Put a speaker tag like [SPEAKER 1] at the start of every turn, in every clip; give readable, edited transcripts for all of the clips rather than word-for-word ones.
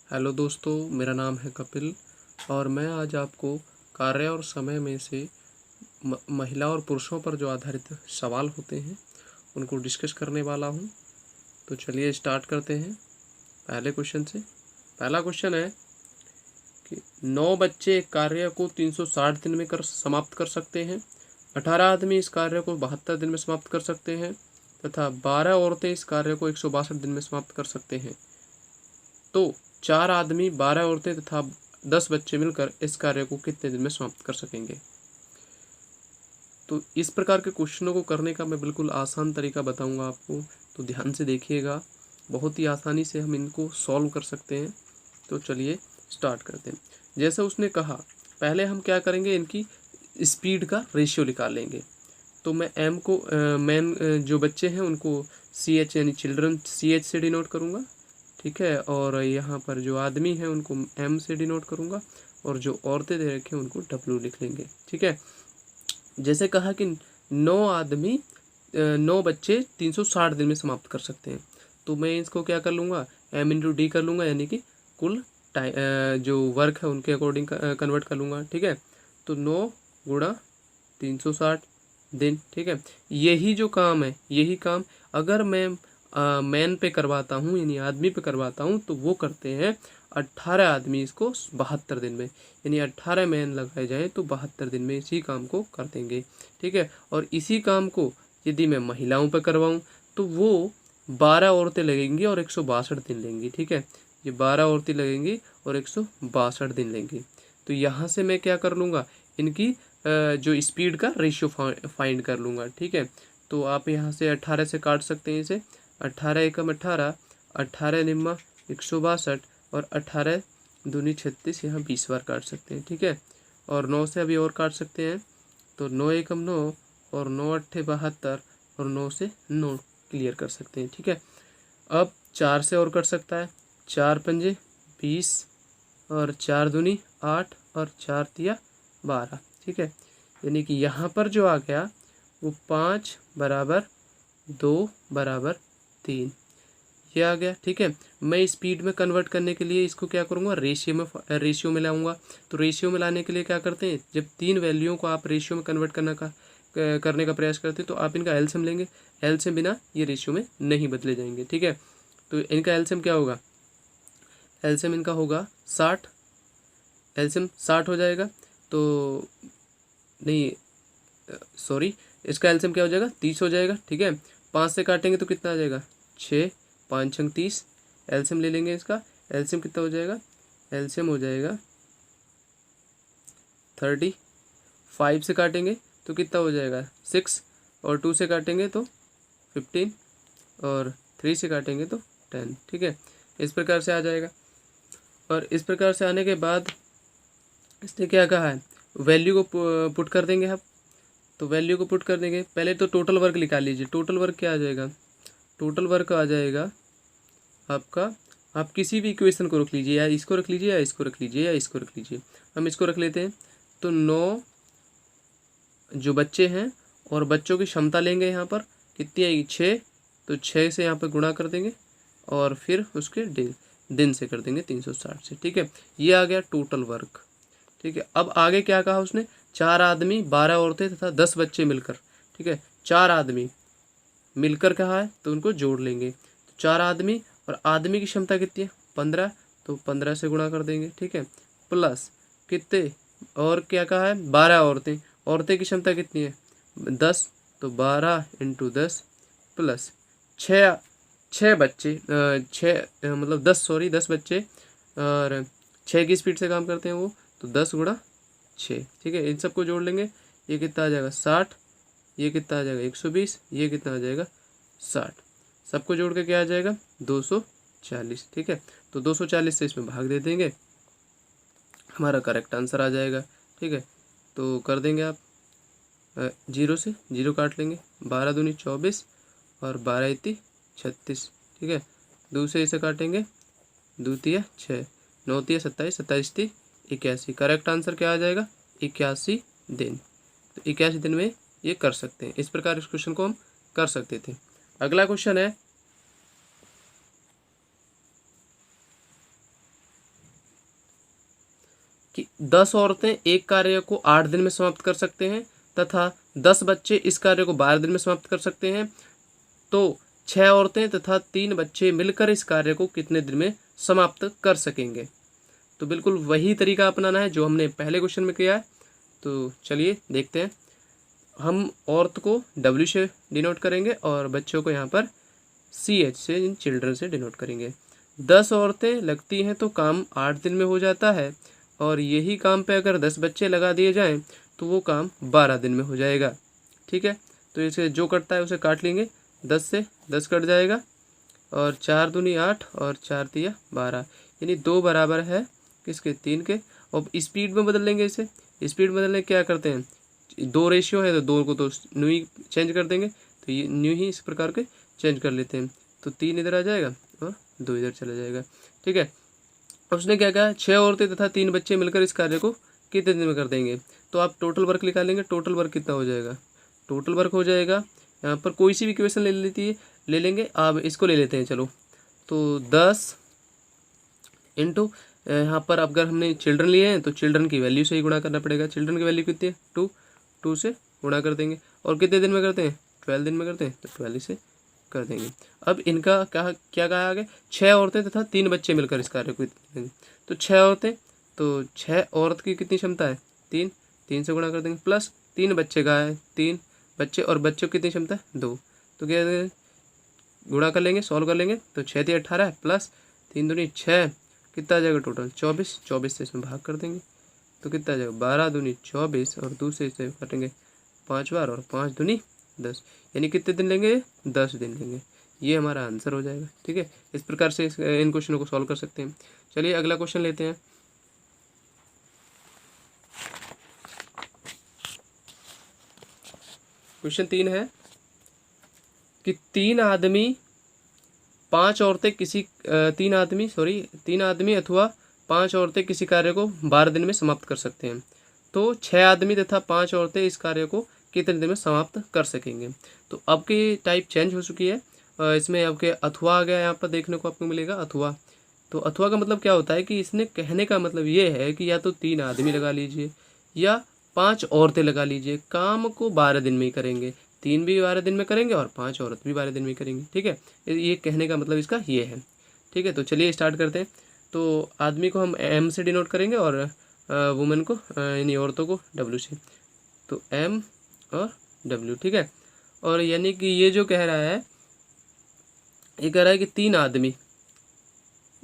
[SPEAKER 1] Hello दोस्तों, मेरा नाम है कपिल और मैं आज आपको कार्य और समय में से महिला और पुरुषों पर जो आधारित सवाल होते हैं उनको डिस्कस करने वाला हूं। तो चलिए स्टार्ट करते हैं पहले क्वेश्चन से। पहला क्वेश्चन है कि 9 बच्चे एक कार्य को 360 दिन में समाप्त कर सकते हैं, 18 आदमी इस कार्य को 72 दिन में समाप्त कर सकते हैं तथा 12 औरतें इस कार्य को 162 दिन में समाप्त कर सकते हैं। तो 4 आदमी, 12 औरतें तथा 10 बच्चे मिलकर इस कार्य को कितने दिन में समाप्त कर सकेंगे। तो इस प्रकार के क्वेश्चनों को करने का मैं बिल्कुल आसान तरीका बताऊंगा आपको, तो ध्यान से देखिएगा। बहुत ही आसानी से हम इनको सॉल्व कर सकते हैं। तो चलिए स्टार्ट करते हैं। जैसे उसने कहा, पहले हम क्या करेंगे, इनकी स्पीड का रेशियो निकाल लेंगे। तो मैं एम को मैन जो बच्चे हैं उनको CH यानी चिल्ड्रन CH से डिनोट करूँगा, ठीक है। और यहाँ पर जो आदमी है उनको M से डिनोट करूँगा और जो औरतें दे रखे हैं उनको W लिख लेंगे, ठीक है। जैसे कहा कि 9 बच्चे 360 दिन में समाप्त कर सकते हैं, तो मैं इसको क्या कर लूँगा, M×D कर लूँगा, यानी कि कुल जो वर्क है उनके अकॉर्डिंग कन्वर्ट कर लूँगा, ठीक है। तो 9 गुणा 360 दिन, ठीक है। यही जो काम है, यही काम अगर मैं मैन पे करवाता हूँ यानी आदमी पे करवाता हूँ तो वो करते हैं 18 आदमी इसको 72 दिन में, यानी 18 मैन लगाए जाएँ तो 72 दिन में इसी काम को कर देंगे, ठीक है। और इसी काम को यदि मैं महिलाओं पे करवाऊँ तो वो 12 औरतें लगेंगी और 162 दिन लेंगी, ठीक है। ये 12 औरतें लगेंगी और 162 दिन लेंगी। तो यहाँ से मैं क्या कर लूँगा, इनकी जो स्पीड का रेशियो फाइंड कर लूँगा, ठीक है। तो आप यहाँ से 18 से काट सकते हैं इसे। 18 एकम 18, 18 निम्मा 162 और 18 दूनी 36, यहाँ 20 बार काट सकते हैं, ठीक है। और 9 से अभी और काट सकते हैं, तो 9 एकम 9 और 9 अट्ठे 72 और 9 से 9 क्लियर कर सकते हैं, ठीक है। अब 4 से और कट सकता है, 4 पंजे 20 और 4 दूनी 8 और 4 तिया 12, ठीक है। यानी कि यहाँ पर जो आ गया वो 5 बराबर 2 बराबर 3, ये आ गया, ठीक है। मैं स्पीड में कन्वर्ट करने के लिए इसको क्या करूँगा, रेशियो में लाऊंगा। तो रेशियो में लाने के लिए क्या करते हैं, जब 3 वैल्यूओं को आप रेशियो में कन्वर्ट करने का प्रयास करते हैं तो आप इनका एलसीएम लेंगे। एलसीएम बिना ये रेशियो में नहीं बदले जाएंगे, ठीक है। तो इनका एलसीएम क्या होगा, एलसीएम इनका होगा 60, एलसीएम 60 हो जाएगा। तो नहीं, सॉरी, इसका एलसीएम क्या हो जाएगा, 30 हो जाएगा, ठीक है। 5 से काटेंगे तो कितना आ जाएगा, 6, 5 छंग 30। एलसीएम ले लेंगे, इसका एलसीएम कितना हो जाएगा, एलसीएम हो जाएगा 30। 5 से काटेंगे तो कितना हो जाएगा 6, और 2 से काटेंगे तो 15 और 3 से काटेंगे तो 10, ठीक है। इस प्रकार से आ जाएगा। और इस प्रकार से आने के बाद इसने क्या कहा है, वैल्यू को पुट कर देंगे आप। तो वैल्यू को पुट कर देंगे, पहले तो टोटल वर्क निकाल लीजिए। टोटल वर्क क्या आ जाएगा, टोटल वर्क आ जाएगा आपका, आप किसी भी इक्वेशन को रख लीजिए, या इसको रख लीजिए या इसको रख लीजिए या इसको रख लीजिए। हम इसको रख लेते हैं। तो 9 जो बच्चे हैं और बच्चों की क्षमता लेंगे, यहाँ पर कितनी आएगी 6, तो 6 से यहाँ पर गुणा कर देंगे और फिर उसके दिन से कर देंगे 360 से, ठीक है। ये आ गया टोटल वर्क, ठीक है। अब आगे क्या कहा उसने, 4 आदमी, 12 औरतें तथा 10 बच्चे मिलकर, ठीक है। 4 आदमी मिलकर कहा है तो उनको जोड़ लेंगे। तो 4 आदमी और आदमी की क्षमता कितनी है 15, तो 15 से गुणा कर देंगे, ठीक है। प्लस कितने, और क्या कहा है 12 औरतें, औरतें की क्षमता कितनी है 10, तो 12 × 10 प्लस 6 बच्चे, 6 मतलब 10, सॉरी 10 बच्चे और 6 की स्पीड से काम करते हैं वो, तो 10 गुणा 6, ठीक है। इन सबको जोड़ लेंगे, ये कितना आ जाएगा 60, ये कितना आ जाएगा 120, ये कितना आ जाएगा 60। सबको जोड़ के क्या आ जाएगा 240, ठीक है। तो 240 से इसमें भाग दे देंगे, हमारा करेक्ट आंसर आ जाएगा, ठीक है। तो कर देंगे आप 0 से 0 काट लेंगे, 12 दूनी 24 और 12 इतनी 36, ठीक है। 2 से इसे काटेंगे, 2 तिया 6, 9 तिया 27, 27 ती 81। करेक्ट आंसर क्या आ जाएगा 81 दिन। तो 81 दिन में ये कर सकते हैं। इस प्रकार इस क्वेश्चन को हम कर सकते थे। अगला क्वेश्चन है, कि 10 औरतें एक कार्य को 8 दिन में समाप्त कर सकते हैं तथा 10 बच्चे इस कार्य को 12 दिन में समाप्त कर सकते हैं, तो 6 औरतें तथा 3 बच्चे मिलकर इस कार्य को कितने दिन में समाप्त कर सकेंगे। तो बिल्कुल वही तरीका अपनाना है जो हमने पहले क्वेश्चन में किया है। तो चलिए देखते हैं। हम औरत को W से डिनोट करेंगे और बच्चों को यहाँ पर CH से, इन चिल्ड्रन से डिनोट करेंगे। 10 औरतें लगती हैं तो काम 8 दिन में हो जाता है, और यही काम पे अगर 10 बच्चे लगा दिए जाएं तो वो काम 12 दिन में हो जाएगा। ठीक है, तो इसे जो कटता है उसे काट लेंगे। 10 से 10 कट जाएगा और 4 दूनी 8 और 4 तिया 12, यानी 2 बराबर है किसके, 3 के। और स्पीड में बदल लेंगे इसे। स्पीड बदलने क्या करते हैं, 2 रेशियो है तो 2 को तो न्यू ही चेंज कर देंगे, तो ये न्यू ही इस प्रकार के चेंज कर लेते हैं। तो 3 इधर आ जाएगा और 2 इधर चला जाएगा। ठीक है, उसने क्या कहा, 6 औरतें तथा 3 बच्चे मिलकर इस कार्य को कितने दिन में कर देंगे। तो आप टोटल वर्क निकालेंगे। टोटल वर्क कितना हो जाएगा, टोटल वर्क हो जाएगा, यहाँ पर कोई सी भी इक्वेशन ले लेंगे। अब इसको ले लेते हैं चलो। तो 10 इंटू, यहाँ पर अगर हमने चिल्ड्रन लिए हैं तो चिल्ड्रन की वैल्यू से ही गुणा करना पड़ेगा। चिल्ड्रन की वैल्यू कितनी है, 2, 2 से गुणा कर देंगे। और कितने दिन में करते हैं, 12 दिन में करते हैं, तो 12 से कर देंगे। अब इनका क्या कहा आगे, 6 औरतें तथा 3 बच्चे मिलकर इस कार्य को देंगे। तो 6 औरतें, तो 6 औरत की कितनी क्षमता है, 3, 3 से गुणा कर देंगे, प्लस 3 बच्चे का है, 3 बच्चे, और बच्चों की कितनी क्षमता है, 2। तो क्या गुणा कर लेंगे, सॉल्व कर लेंगे। तो 6 × 18 प्लस 3 दूनी 6, कितना आ जाएगा टोटल, 24। 24 से इसमें भाग कर देंगे तो कितना आ जाएगा, 12 दूनी 24, और दूसरे से काटेंगे 5 बार, और 5 दूनी 10, यानी कितने दिन लेंगे, 10 दिन लेंगे। ये हमारा आंसर हो जाएगा। ठीक है, इस प्रकार से इन क्वेश्चनों को सॉल्व कर सकते हैं। चलिए अगला क्वेश्चन लेते हैं। क्वेश्चन 3 है कि 3 आदमी अथवा 5 औरतें किसी कार्य को 12 दिन में समाप्त कर सकते हैं, तो 6 आदमी तथा 5 औरतें इस कार्य को कितने दिन में समाप्त कर सकेंगे। तो अब की टाइप चेंज हो चुकी है, इसमें अब के अथवा आ गया, यहाँ पर देखने को आपको मिलेगा अथवा। तो अथवा का मतलब क्या होता है कि इसने कहने का मतलब ये है कि या तो 3 आदमी लगा लीजिए या 5 औरतें लगा लीजिए, काम को 12 दिन में ही करेंगे। 3 भी 12 दिन में करेंगे और 5 औरत भी 12 दिन में करेंगे। ठीक है, ये कहने का मतलब इसका ये है। ठीक है, तो चलिए स्टार्ट करते हैं। तो आदमी को हम M से डिनोट करेंगे और वुमेन को, यानी औरतों को W से। तो M और W। ठीक है, और यानी कि ये जो कह रहा है, ये कह रहा है कि 3 आदमी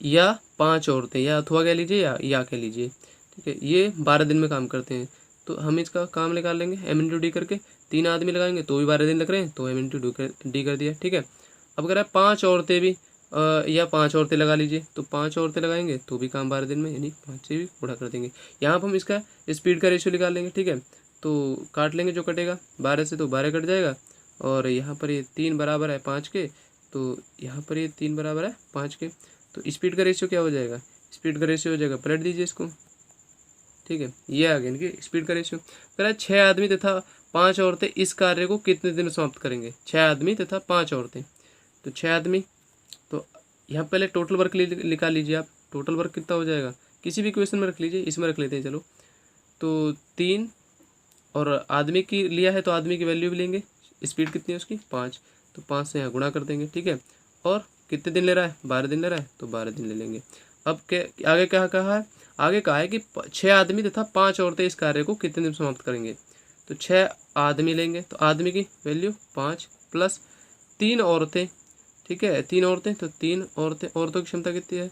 [SPEAKER 1] या 5 औरतें, या अथवा कह लीजिए या कह लीजिए। ठीक है, ये 12 दिन में काम करते हैं। तो हम इसका काम निकाल लेंगे M × D करके। 3 आदमी लगाएंगे तो भी 12 दिन लग रहे हैं, तो M × D कर दिया। ठीक है, अब कह रहा है 5 औरतें भी या 5 औरतें लगा लीजिए, तो 5 औरतें लगाएंगे तो भी काम 12 दिन में, यानी 5 से भी गुणा कर देंगे। यहाँ पर हम इसका स्पीड का रेशियो निकाल लेंगे। ठीक है, तो काट लेंगे, जो कटेगा 12 से तो 12 कट जाएगा, और यहाँ पर ये 3 बराबर है 5 के, तो यहाँ पर ये 3 बराबर है 5 के। तो स्पीड का रेशियो क्या हो जाएगा, स्पीड का रेशियो हो जाएगा, पलट दीजिए इसको। ठीक है, ये आ गया इनकी स्पीड का रेशियो। कह रहा है 6 आदमी तथा 5 औरतें इस कार्य को कितने दिन में समाप्त करेंगे। 6 आदमी तथा 5 औरतें, तो 6 आदमी, तो यहाँ पहले टोटल वर्क निकाल लीजिए आप। टोटल वर्क कितना हो जाएगा, किसी भी क्वेश्चन में रख लीजिए, इसमें रख लेते हैं चलो। तो 3, और आदमी की लिया है तो आदमी की वैल्यू भी लेंगे, स्पीड कितनी है उसकी, 5, तो 5 से यहाँ गुणा कर देंगे। ठीक है, और कितने दिन ले रहा है, 12 दिन ले रहा है, तो 12 दिन ले लेंगे। अब क्या आगे क्या कहा है, आगे कहा है कि 6 आदमी तथा 5 औरतें इस कार्य को कितने दिन समाप्त करेंगे। तो 6 आदमी लेंगे, तो आदमी की वैल्यू 5 प्लस 3 औरतें। ठीक है, 3 औरतें, तो 3 औरतें, औरतों की क्षमता कितनी है,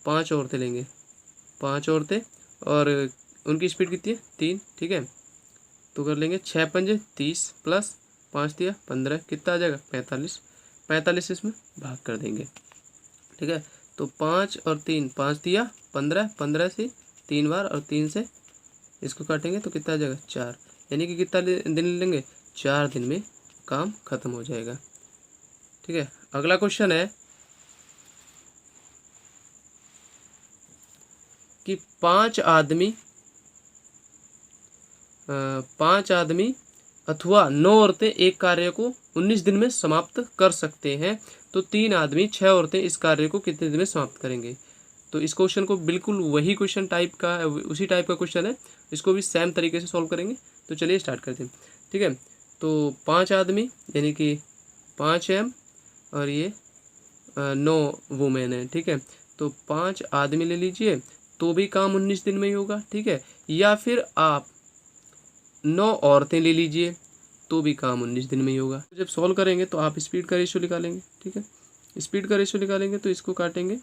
[SPEAKER 1] 5 औरतें लेंगे, 5 औरतें, और उनकी स्पीड कितनी है, 3। ठीक है, तो कर लेंगे 6 × 5 = 30 प्लस 5 × 3 = 15, कितना आ जाएगा, 45। 45 इसमें भाग कर देंगे। ठीक है, तो 5 और 3, 5 × 3 = 15, 15 से 3 बार और 3 से इसको काटेंगे तो कितना आ जाएगा, 4, यानी कि कितना दिन लेंगे, 4 दिन में काम खत्म हो जाएगा। ठीक है, अगला क्वेश्चन है कि 5 आदमी अथवा 9 औरतें एक कार्य को 19 दिन में समाप्त कर सकते हैं, तो 3 आदमी 6 औरतें इस कार्य को कितने दिन में समाप्त करेंगे। तो इस क्वेश्चन को बिल्कुल वही क्वेश्चन टाइप का, उसी टाइप का क्वेश्चन है, इसको भी सेम तरीके से सॉल्व करेंगे। तो चलिए स्टार्ट करते हैं, ठीक है। तो 5 आदमी यानी कि 5m और ये 9 वुमेन है, ठीक है। तो 5 आदमी ले लीजिए तो भी काम 19 दिन में ही होगा, ठीक है। या फिर आप 9 औरतें ले लीजिए तो भी काम 19 दिन में ही होगा। जब सॉल्व करेंगे तो आप स्पीड का रेशियो निकालेंगे, ठीक है। स्पीड का रेशियो निकालेंगे तो इसको काटेंगे,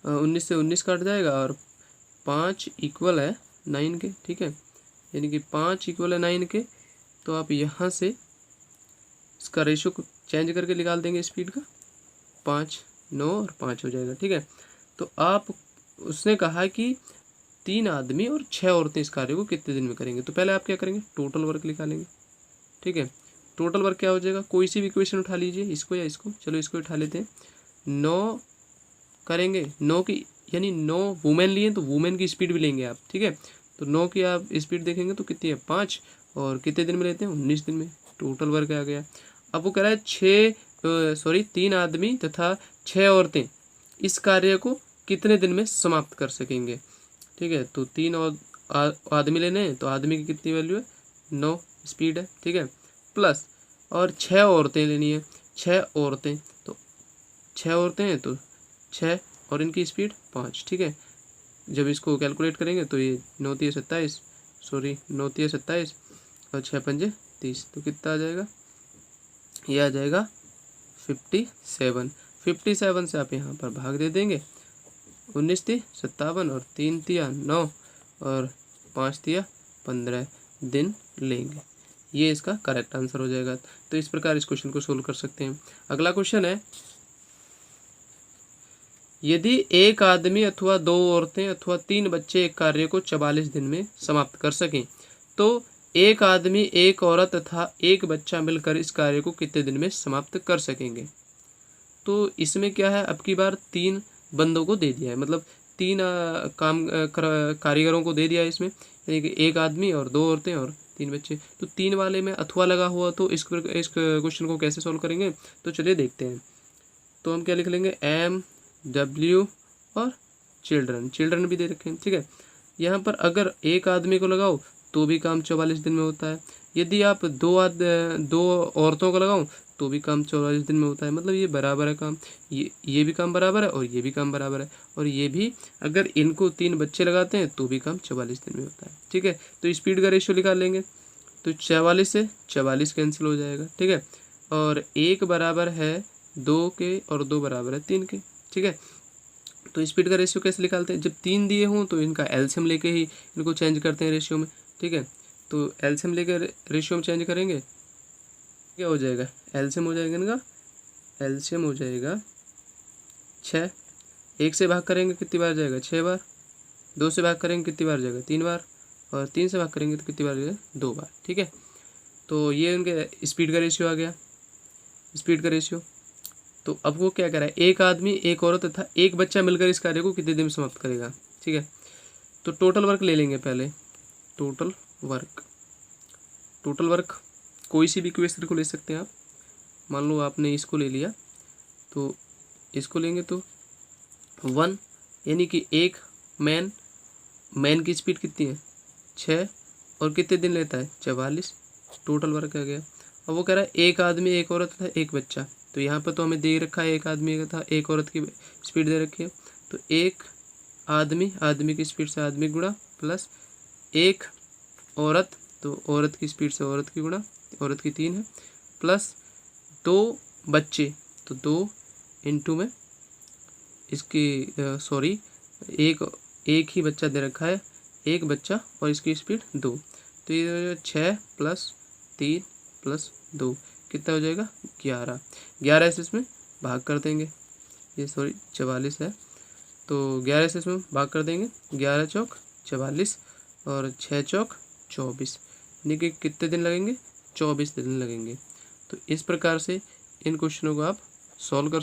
[SPEAKER 1] 19 से 19 काट जाएगा और 5 इक्वल है 9 के, ठीक है। यानी कि 5 इक्वल है 9 के। तो आप यहाँ से इसका रेशियो को चेंज करके निकाल देंगे स्पीड का, 5 9 और 5 हो जाएगा, ठीक है। तो आप, उसने कहा कि 3 आदमी और 6 औरतें इस कार्य को कितने दिन में करेंगे। तो पहले आप क्या करेंगे, टोटल वर्क निकालेंगे, ठीक है। टोटल वर्क क्या हो जाएगा, कोई सी भी इक्वेशन उठा लीजिए, इसको या इसको, चलो इसको उठा लेते हैं। 9 करेंगे, 9 की यानी 9 वुमेन लिए तो वुमेन की स्पीड भी लेंगे आप, ठीक है। तो 9 की आप स्पीड देखेंगे तो कितनी है, 5, और कितने दिन में लेते हैं, 19 दिन में। टोटल वर्क आ गया। अब वो कह रहा है 3 आदमी तथा 6 औरतें इस कार्य को कितने दिन में समाप्त कर सकेंगे, ठीक है। तो 3 और आदमी लेने हैं, तो आदमी की कितनी वैल्यू है, 9 स्पीड है, ठीक है। प्लस और 6 औरतें लेनी है, 6 औरतें, तो 6 औरतें हैं तो 6 और इनकी स्पीड 5, ठीक है। जब इसको कैलकुलेट करेंगे तो ये 9 3 27, 9 3 27 और 6 5 30, तो कितना आ जाएगा, ये आ जाएगा 57। 57 से आप यहाँ पर भाग दे देंगे, 19 3 57 और 3 तिया 9 और 5 तिया 15 दिन लेंगे। ये इसका करेक्ट आंसर हो जाएगा। तो इस प्रकार इस क्वेश्चन को सोल्व कर सकते हैं। अगला क्वेश्चन है, यदि एक आदमी अथवा 2 औरतें अथवा 3 बच्चे एक कार्य को 44 दिन में समाप्त कर सकें तो एक आदमी, एक औरत तथा एक बच्चा मिलकर इस कार्य को कितने दिन में समाप्त कर सकेंगे। तो इसमें क्या है, अब की बार 3 बंदों को दे दिया है, मतलब 3 कारीगरों को दे दिया है इसमें, यानी कि एक आदमी और 2 औरतें और 3 बच्चे। तो 3 वाले में अथवा लगा हुआ, तो इस क्वेश्चन को कैसे सॉल्व करेंगे, तो चलिए देखते हैं। तो हम क्या लिख लेंगे, MW और चिल्ड्रन भी दे रखे हैं, ठीक है। यहाँ पर अगर एक आदमी को लगाओ तो भी काम 44 दिन में होता है, यदि आप 2 औरतों को लगाओ तो भी काम 44 दिन में होता है, मतलब ये बराबर है काम, ये भी काम बराबर है और ये भी काम बराबर है, और ये भी अगर इनको 3 बच्चे लगाते हैं तो भी काम 44 दिन में होता है, ठीक है। तो स्पीड का रेशियो निकाल लेंगे, तो 44 से 44 कैंसिल हो जाएगा, ठीक है। और 1 बराबर है 2 के और 2 बराबर है 3 के, ठीक है। तो स्पीड का रेशियो कैसे निकालते हैं, जब 3 दिए हों तो इनका एलसीएम लेके ही इनको चेंज करते हैं रेशियो में, ठीक है। तो एलसीएम लेकर रेशियो में चेंज करेंगे, क्या हो जाएगा, एलसीएम हो जाएगा इनका, एलसीएम हो जाएगा 6। 1 से भाग करेंगे कितनी बार जाएगा, 6 बार। 2 से भाग करेंगे कितनी बार जाएगा, 3 बार। और 3 से भाग करेंगे तो कितनी बार जाएगा, 2 बार, ठीक है। तो ये उनके स्पीड का रेशियो आ गया, स्पीड का रेशियो। तो अब वो क्या कर रहा है, एक आदमी, एक औरत तथा एक बच्चा मिलकर इस कार्य को कितने दिन में समाप्त करेगा, ठीक है। तो टोटल वर्क ले लेंगे पहले, टोटल वर्क कोई सी भी इक्वेशन को ले सकते हैं आप। मान लो आपने इसको ले लिया तो इसको लेंगे तो 1, यानी कि एक मैन की स्पीड कितनी है, 6, और कितने दिन लेता है, 44, टोटल वर्क आ गया। अब वो कह रहा है एक आदमी, एक औरत तथा एक बच्चा, तो यहाँ पर तो हमें दे रखा है एक आदमी तथा एक औरत की स्पीड दे रखी है, तो एक आदमी की स्पीड से आदमी गुणा, प्लस एक औरत, तो औरत की स्पीड से औरत की गुणा, औरत की 3 है, प्लस 2 बच्चे, तो 2 इंटू में इसकी एक ही बच्चा दे रखा है, एक बच्चा और इसकी स्पीड 2, तो ये 6 + 3 + 2 कितना हो जाएगा, 11 से इसमें भाग कर देंगे, ये 44 है, तो 11 से इसमें भाग कर देंगे, 11 चौक 44 और 6 चौक 24, यानी कि कितने दिन लगेंगे, 24 दिन लगेंगे। तो इस प्रकार से इन क्वेश्चनों को आप सॉल्व कर